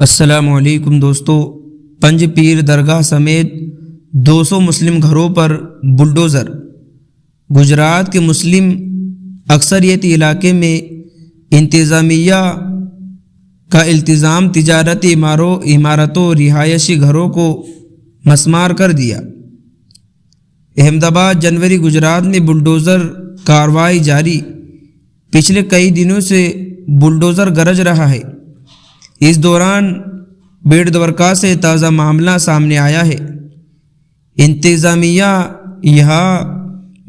السلام علیکم دوستو، پنج پیر درگاہ سمیت 200 مسلم گھروں پر بلڈوزر۔ گجرات کے مسلم اکثریتی علاقے میں انتظامیہ کا التزام تجارتی عمارتوں رہائشی گھروں کو مسمار کر دیا۔ احمد آباد جنوری گجرات میں بلڈوزر کارروائی جاری۔ پچھلے کئی دنوں سے بلڈوزر گرج رہا ہے۔ اس دوران بیٹ دوارکا سے تازہ معاملہ سامنے آیا ہے۔ انتظامیہ یہاں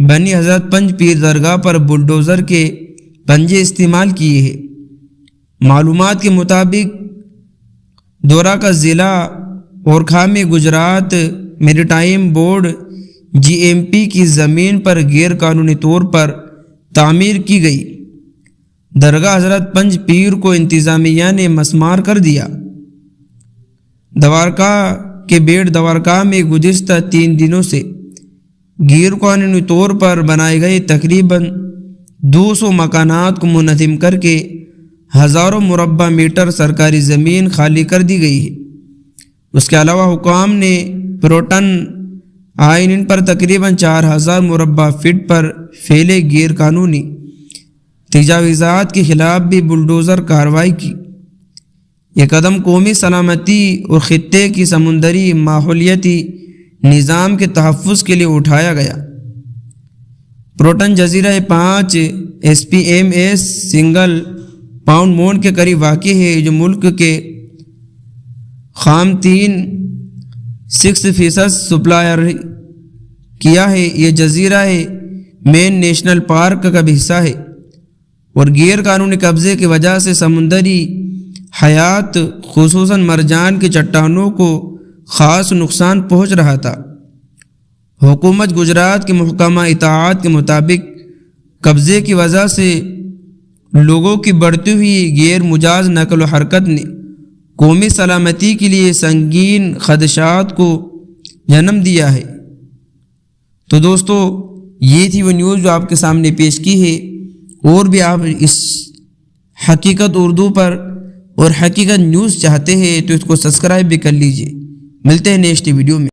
بنی حضرت پنج پیر درگاہ پر بلڈوزر کے پنجے استعمال کیے ہیں۔ معلومات کے مطابق دورا کا ضلع اورکھا میں گجرات میریٹائم بورڈ GMP کی زمین پر غیر قانونی طور پر تعمیر کی گئی درگاہ حضرت پنج پیر کو انتظامیہ نے مسمار کر دیا۔ دوارکا کے بیٹ دوارکا میں گزشتہ 3 دنوں سے غیر قانونی طور پر بنائے گئے تقریباً 200 مکانات کو منہدم کر کے ہزاروں مربع میٹر سرکاری زمین خالی کر دی گئی ہے۔ اس کے علاوہ حکام نے پروٹن آئین ان پر تقریباً 4000 مربع فٹ پر پھیلے غیر قانونی تجاوزات کے خلاف بھی بلڈوزر کارروائی کی۔ یہ قدم قومی سلامتی اور خطے کی سمندری ماحولیاتی نظام کے تحفظ کے لیے اٹھایا گیا۔ پروٹن جزیرہ 5 SPMS سنگل پاؤنڈ مون کے قریب واقع ہے، جو ملک کے خام تین 6% سپلائر کیا ہے۔ یہ جزیرہ مین نیشنل پارک کا بھی حصہ ہے اور غیر قانونی قبضے کی وجہ سے سمندری حیات خصوصاً مرجان کی چٹانوں کو خاص نقصان پہنچ رہا تھا۔ حکومت گجرات کے محکمہ اطاعت کے مطابق قبضے کی وجہ سے لوگوں کی بڑھتی ہوئی غیر مجاز نقل و حرکت نے قومی سلامتی کے لیے سنگین خدشات کو جنم دیا ہے۔ تو دوستو، یہ تھی وہ نیوز جو آپ کے سامنے پیش کی ہے۔ اور بھی آپ اس حقیقت اردو پر اور حقیقت نیوز چاہتے ہیں تو اس کو سبسکرائب بھی کر لیجئے۔ ملتے ہیں نیکسٹ ویڈیو میں۔